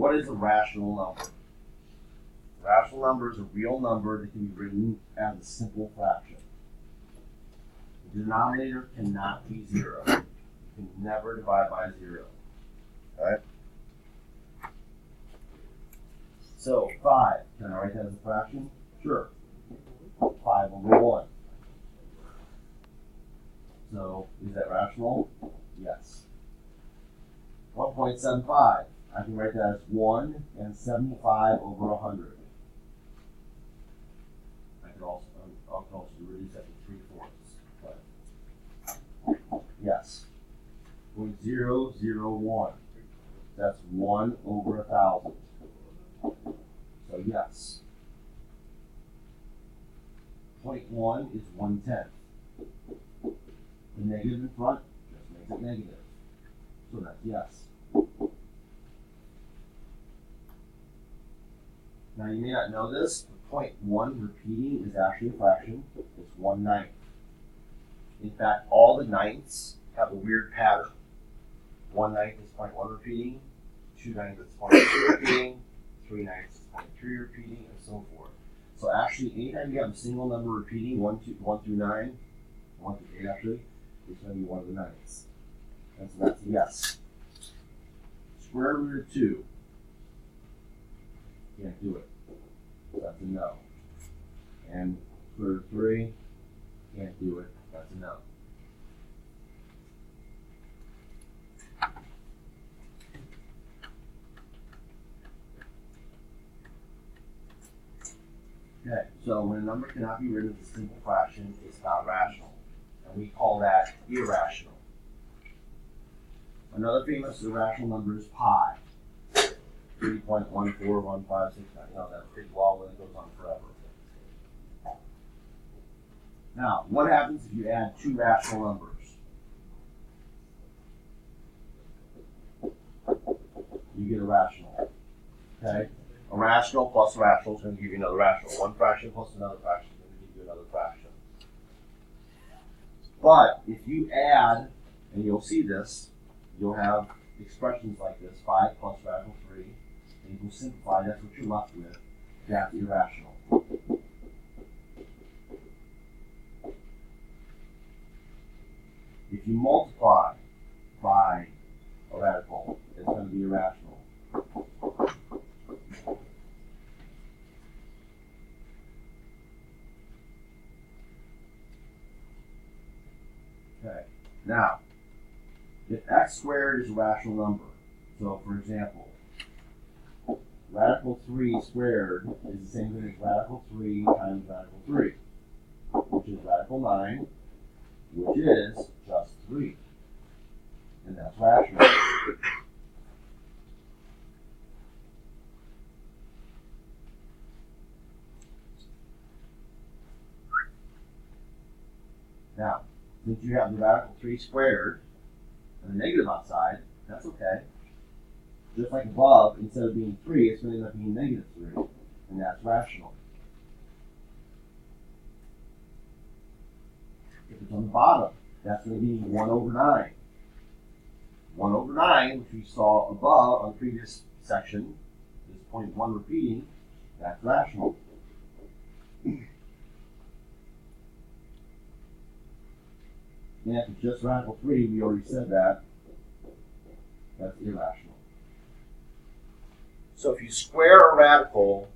what is a rational number? A rational number is a real number that can be written as a simple fraction. The denominator cannot be 0. You can never divide by 0. Alright? So 5, can I write that as a fraction? Sure. 5 over 1. So, is that rational? Yes. 1.75. I can write that as 1 and 75 over 100. I could also, reduce that to 3/4. But yes. 0.001. That's 1 over 1,000. So yes. 0.1 is 1/10. The negative in front just makes it negative. So that's yes. Now you may not know this, but 0.1 repeating is actually a fraction. It's 1/9. In fact, all the ninths have a weird pattern. 1/9 is 0.1 repeating, 2/9 is 0.2 repeating, 3/9 is 0.3 repeating, and so forth. So actually, anytime you have a single number repeating, 1 through 9, 1 through 8 actually, it's going to be one of the ninths. And so that's a yes. Square root of 2. Can't do it. So that's a no. And square root of 3. Can't do it. That's a no. Okay, so when a number cannot be written as a simple fraction, it's not rational. And we call that irrational. Another famous irrational number is pi. 3.141569. You know, that big wall that goes on forever. Now, what happens if you add two rational numbers? You get a rational. Okay? A rational plus a rational is going to give you another rational. One fraction plus another fraction is going to give you another fraction. But if you add, and you'll see this, you'll have expressions like this, 5 plus radical 3, and you can simplify, that's what you're left with. That's irrational. If you multiply by a radical, it's going to be irrational. Okay, now, if x squared is a rational number, so for example, radical 3 squared is the same thing as radical 3 times radical 3, which is radical 9, which is just 3. And that's rational. Now, since you have the radical 3 squared and the negative outside, that's okay. Just like above, instead of being 3, it's going to end up being negative 3. And that's rational. If it's on the bottom, that's going to be 1 over 9. 1 over 9, which we saw above on the previous section, is 0.1 repeating, that's rational. And if it's just radical 3, we already said that, that's irrational. So if you square a radical,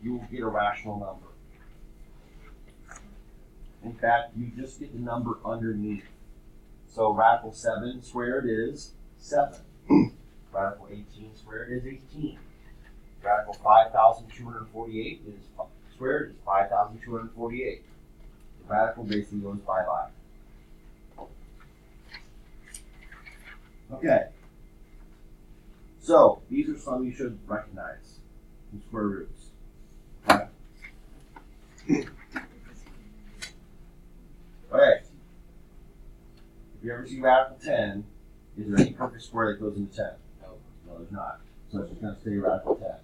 you will get a rational number. In fact, you just get the number underneath. So radical 7 squared is 7. Radical 18 squared is 18. Radical 5,248 is squared is 5,248. The radical basically goes bye-bye. Okay. So these are some you should recognize in square roots. Okay. Okay. If you ever see radical 10, is there any perfect square that goes into 10? No, there's not. So it's just going to stay radical 10.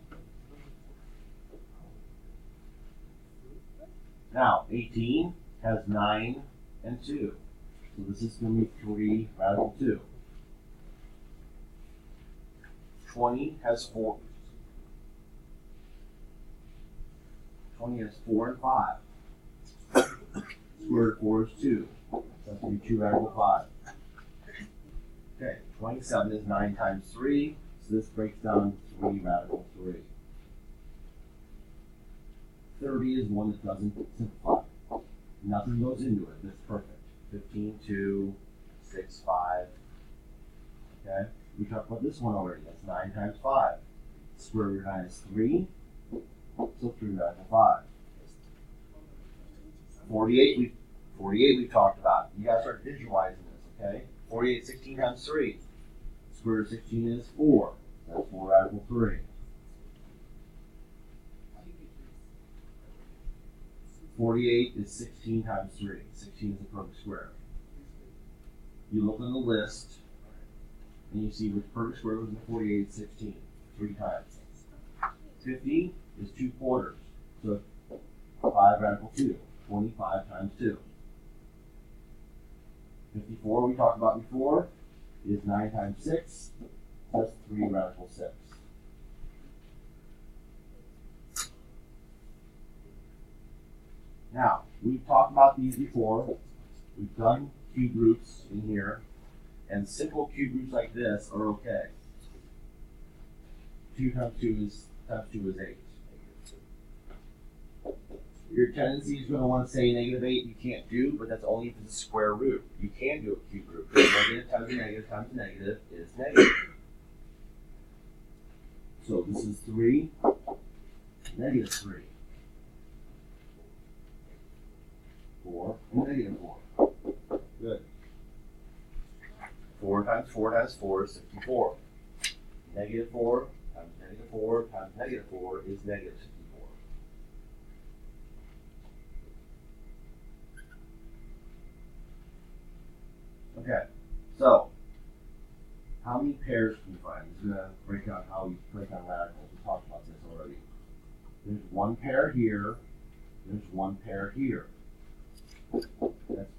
Now, 18 has 9 and 2. So this is going to be 3 radical 2. 20 has 4. 20 is 4 and 5. Square root of 4 is 2. So that's going to be 2 radical 5. Okay, 27 is 9 times 3. So this breaks down 3 radical 3. 30 is one that doesn't simplify. Nothing goes into it. That's perfect. 15, 2, 6, 5. Okay? We talked about this one already. That's 9 times 5. Square root of 9 is 3. So 3 radical 5. 48 we've talked about. You guys start visualizing this, okay? 48 is 16 times 3. Square root of 16 is 4. That's 4 radical 3. 48 is 16 times 3. 16 is a perfect square. You look on the list, and you see which perfect square was in 48 is 16. 3 times. 50 is 2 quarters. So 5 radical 2. 25 times 2. 54 we talked about before is 9 times 6. That's 3 radical 6. Now, we've talked about these before. We've done cube roots in here. And simple cube roots like this are okay. 2 times 2 is 8. Your tendency is going to want to say negative 8 you can't do, but that's only if it's a square root. You can do a cube root. Negative times a negative times a negative is negative. So this is 3, negative 3. 4 and negative 4. Good. 4 times 4 times 4 is 64. Negative 4 times negative 4 times negative 4 is negative 64. Okay, so how many pairs can you find? This is going to break down how we break down radicals. We talked about this already. There's 1 pair here. There's 1 pair here. That's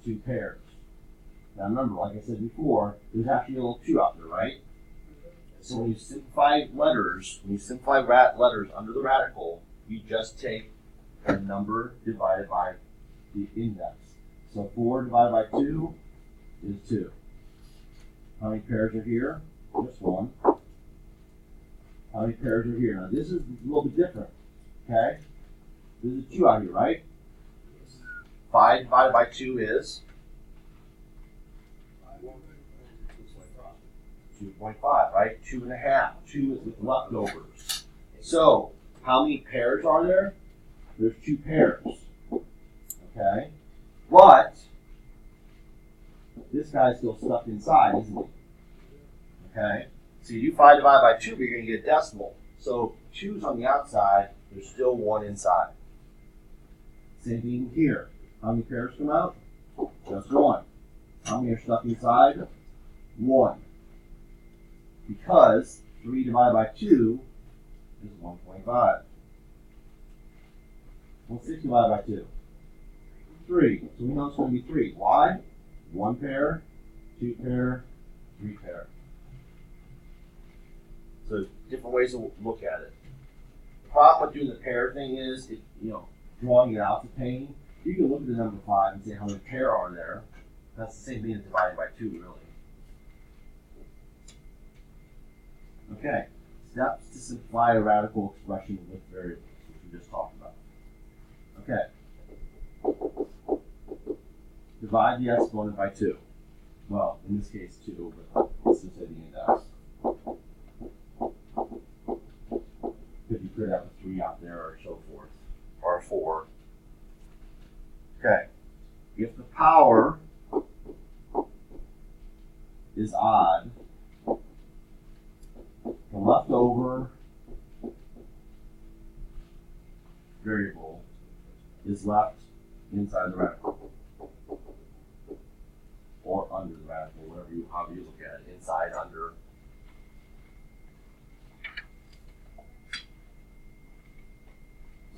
2 pairs. Now remember, like I said before, there's actually a little 2 out there, right? So when you simplify letters, letters under the radical, you just take the number divided by the index. So 4 divided by 2 is 2. How many pairs are here? Just 1. How many pairs are here? Now this is a little bit different, okay? There's a 2 out here, right? 5 divided by 2 is 2.5, right? 2.5. 2 is with leftovers. So, how many pairs are there? There's 2 pairs. Okay? But, this guy's still stuck inside, isn't he? Okay? So you do 5 divided by 2, but you're going to get a decimal. So, 2's on the outside, there's still 1 inside. Same thing here. How many pairs come out? Just 1. How many are stuck inside? 1. Because 3 divided by 2 is 1.5. What's 6 divided by 2? 3. So we know it's going to be 3. Why? 1 pair, 2 pair, 3 pair. So different ways to look at it. The problem with doing the pair thing is, drawing it out is a pain. You can look at the number 5 and say how many pair are there. That's the same thing as dividing by 2, really. Okay, steps to simplify a radical expression with variables, which we just talked about. Okay. Divide the exponent by 2. Well, in this case 2, but let's just say the index. Because you could have a 3 out there or so forth, or a 4. Okay. If the power is odd, the leftover variable is left inside the radical, or under the radical, however you look at it, inside, under.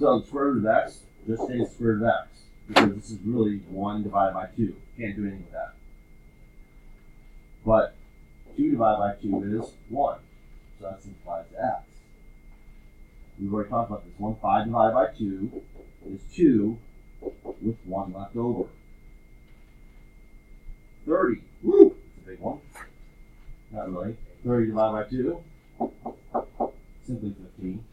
So the square root of x just stays square root of x, because this is really 1 divided by 2. Can't do anything with that. But 2 divided by 2 is 1. So that simplifies to x. We've already talked about this one. 5 divided by 2 is 2 with 1 left over. 30. Woo! That's a big one. Not really. 30 divided by 2. Simply 15.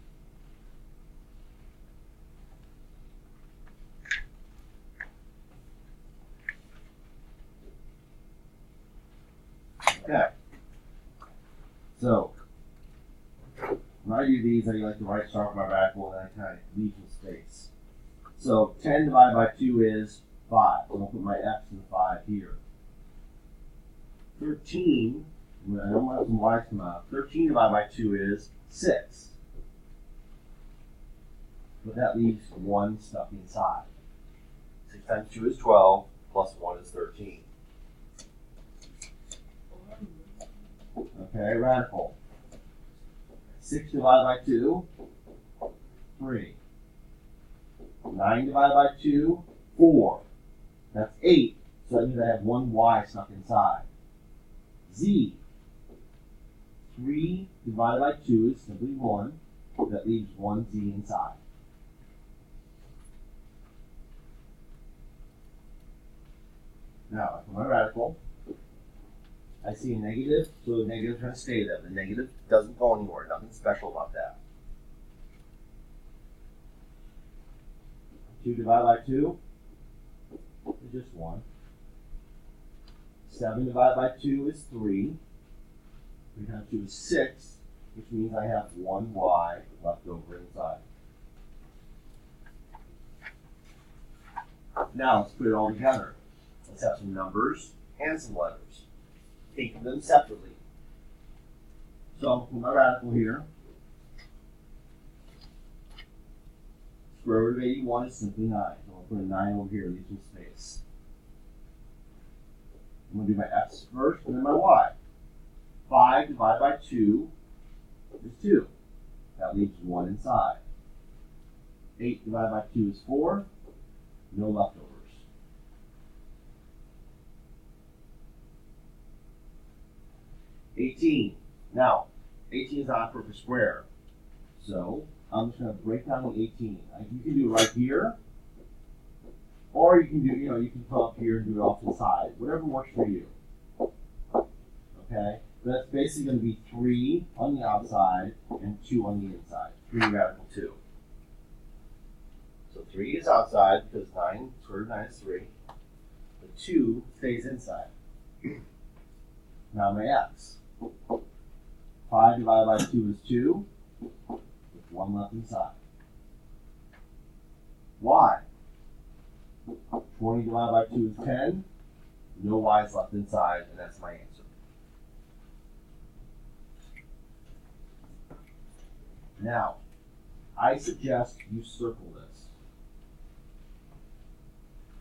Okay. So, when I do these, I like to right start with my radical and then I kind of leave some space. So 10 divided by 2 is 5. So I'll put my x in the 5 here. 13, I don't want some y's come out. 13 divided by 2 is 6. But that leaves 1 stuck inside. 6 times 2 is 12, plus 1 is 13. Okay, radical. 6 divided by 2, 3. 9 divided by 2, 4. That's 8, so that means I have 1 y stuck inside. Z. 3 divided by 2 is simply 1. That leaves 1 z inside. Now, for my radical, I see a negative, so the negative is going to stay there. The negative doesn't go anywhere. Nothing special about that. 2 divided by 2 is just 1. 7 divided by 2 is 3. 3 times 2 is 6, which means I have 1 y left over inside. Now let's put it all together. Let's have some numbers and some letters. Think of them separately. So for my radical here, square root of 81 is simply 9. So I'll put a 9 over here, leave some space. I'm going to do my x first and then my y. 5 divided by 2 is 2. That leaves 1 inside. 8 divided by 2 is 4. No leftovers. 18. Now, 18 is not a perfect square. So I'm just going to break down the 18. You can do it right here, or you can do, you can come up here and do it off to the side. Whatever works for you. Okay? But that's basically going to be 3 on the outside and 2 on the inside. 3 radical 2. So 3 is outside because 9, square root of 9 is 3. The 2 stays inside. Now my x. 5 divided by 2 is 2, with 1 left inside. Y. 20 divided by 2 is 10, no y's left inside, and that's my answer. Now, I suggest you circle this,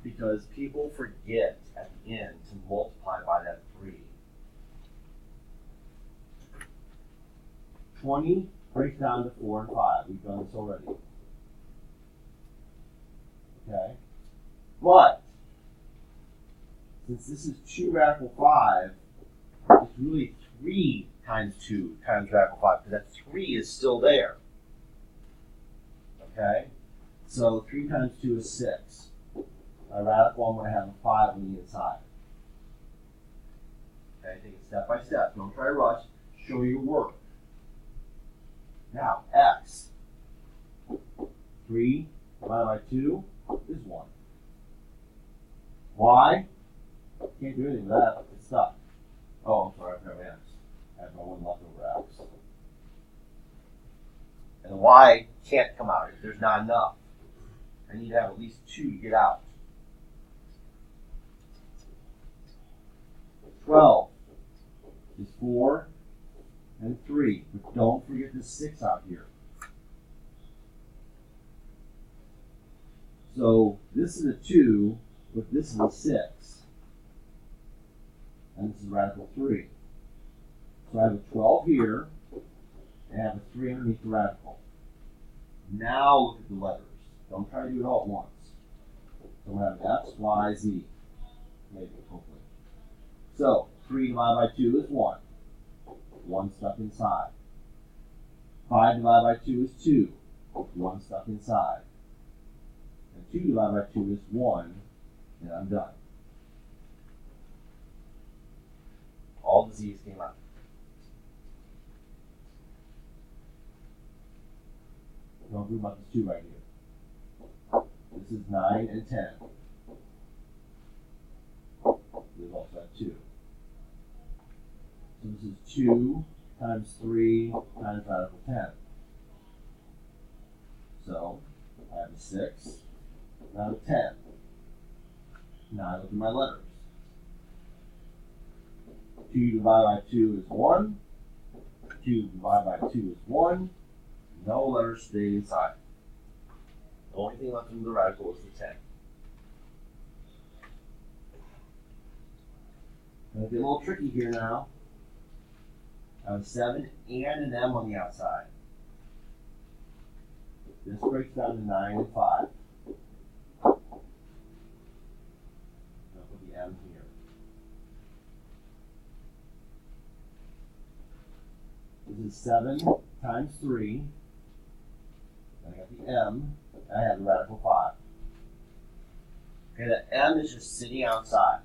because people forget at the end to multiply by that 3. 20 breaks down to 4 and 5. We've done this already. Okay? But, since this is 2 radical 5, it's really 3 times 2 times radical 5, because that 3 is still there. Okay? So 3 times 2 is 6. My radical, I'm going to have a 5 on the inside. Okay? Take it step by step. Don't try to rush. Show your work. Now, x. 3 divided by 2 is 1. Y. Can't do anything with that. It's stuck. Oh, I'm sorry. I forgot my x. I have no 1 left over x. And the y can't come out. There's not enough. I need to have at least 2 to get out. 12 is 4 and 3. But don't forget the 6 out here. So this is a 2, but this is a 6. And this is radical 3. So I have a 12 here, and I have a 3 underneath the radical. Now look at the letters. Don't try to do it all at once. So I have x, y, z. Maybe, hopefully. So 3 divided by 2 is 1. 1 stuck inside. 5 divided by 2 is 2. 1 stuck inside. And 2 divided by 2 is 1, and I'm done. All the z's came out. Don't worry about this 2 right here. This is 9 and 10. We've also got 2. So this is 2 times 3 times radical 10. So I have a 6, and I have a 10. Now I look at my letters. 2 divided by 2 is 1. 2 divided by 2 is 1. No letters stay inside. The only thing left from the radical is the 10. Gonna get a little tricky here now. I have a 7 and an M on the outside. This breaks down to 9 and 5. I'll put the M here. This is 7 times 3. I got the M, and I have the radical 5. Okay, the M is just sitting outside,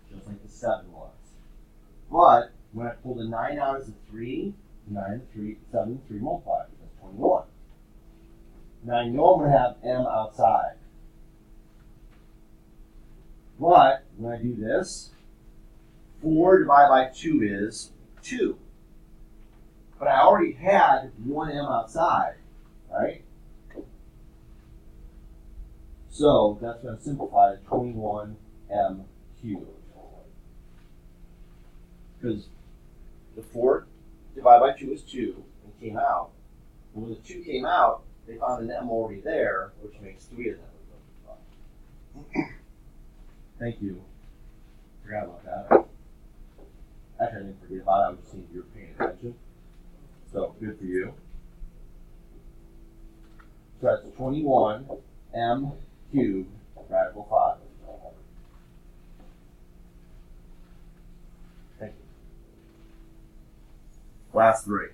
just like the 7 was. But when I pull the 9 out as a 3, 9 and 3, 7 and 3 multiplied. That's 21. Now I know I'm going to have M outside. But when I do this, 4 divided by 2 is 2. But I already had 1 M outside, right? So that's going to simplify to 21M cubed. Because the 4 divided by 2 is 2 and came out. And when the 2 came out, they found an M already there, which makes 3 of them. Thank you. Forgot about that. Actually, I didn't forget about it. I was just seeing if you were paying attention. So, good for you. So that's 21M cubed radical 5. Thank you. Last 3.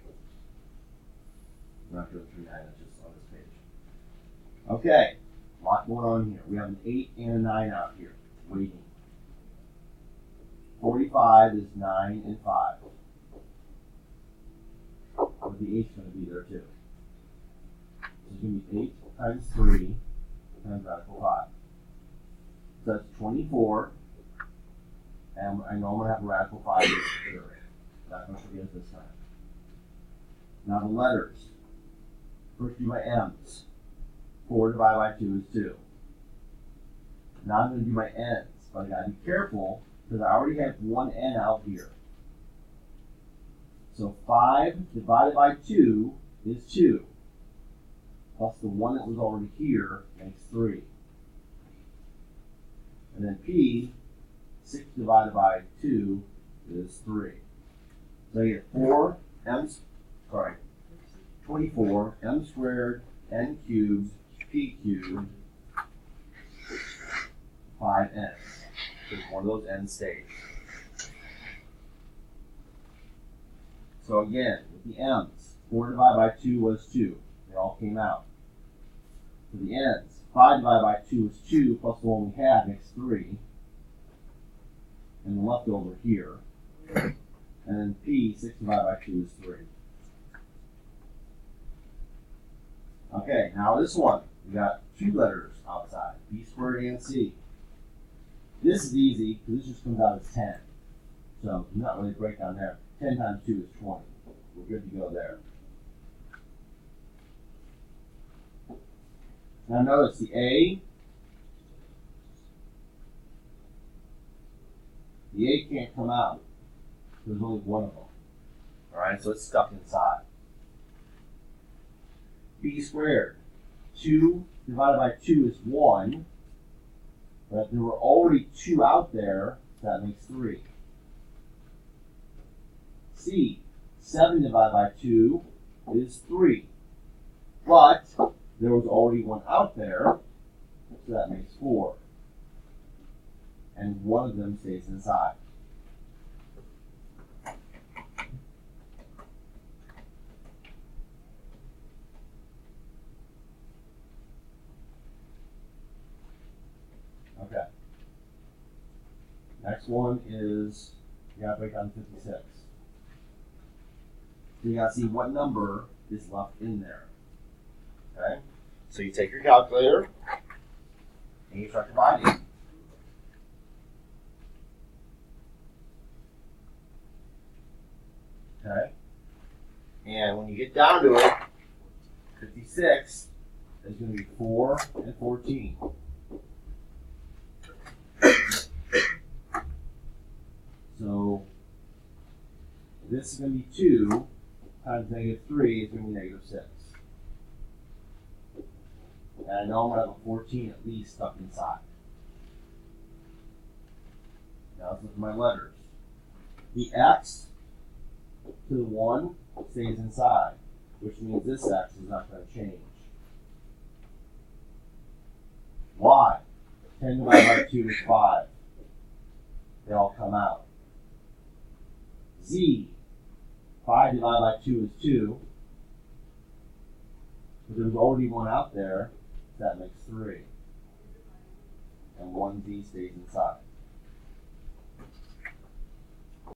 I'm not going through 9, that's just on this page. Okay, a lot going on here. We have an 8 and a 9 out here, waiting. 45 is 9 and 5. But the 8's going to be there too. So it's going to be 8 times 3 times radical 5. So that's 24. And I know I'm going to have a radical 5 here for sure. Not going to forget it this time. Now the letters. First do my M's. 4 divided by 2 is 2. Now I'm going to do my N's. But I got to be careful because I already have 1 N out here. So 5 divided by 2 is 2. Plus the 1 that was already here makes 3. And then P, 6 divided by 2 is 3. So you get 24 M squared N cubed P cubed 5N. Because one of those N's stays. So again, with the M's, 4 divided by 2 was 2. They all came out. For the N's, 5 divided by 2 is 2, plus the one we had makes 3. And the leftover here. And then P, 6 divided by 2 is 3. Okay, now this one, we got 2 letters outside, B squared and C. This is easy, because this just comes out as 10. So, not really a breakdown there. 10 times 2 is 20. We're good to go there. Now notice the A can't come out. There's only one of them. Alright, so it's stuck inside. B squared. 2 divided by 2 is 1. But there were already 2 out there, so that makes 3. C, 7 divided by 2 is 3. But there was already 1 out there, so that makes 4. And one of them stays inside. next one is, you gotta break down 56. So you gotta see what number is left in there. Okay? So you take your calculator and you start dividing. Okay? And when you get down to it, 56 is going to be 4 and 14. So this is going to be 2 times negative 3 is going to be negative 6. And I know I'm going to have a 14 at least stuck inside. Now let's look at my letters. The x to the 1 stays inside, which means this x is not going to change. Y, 10 divided by 2 is 5. They all come out. Z, 5 divided by 2 is 2. But there's already one out there, so that makes 3. And 1z stays inside.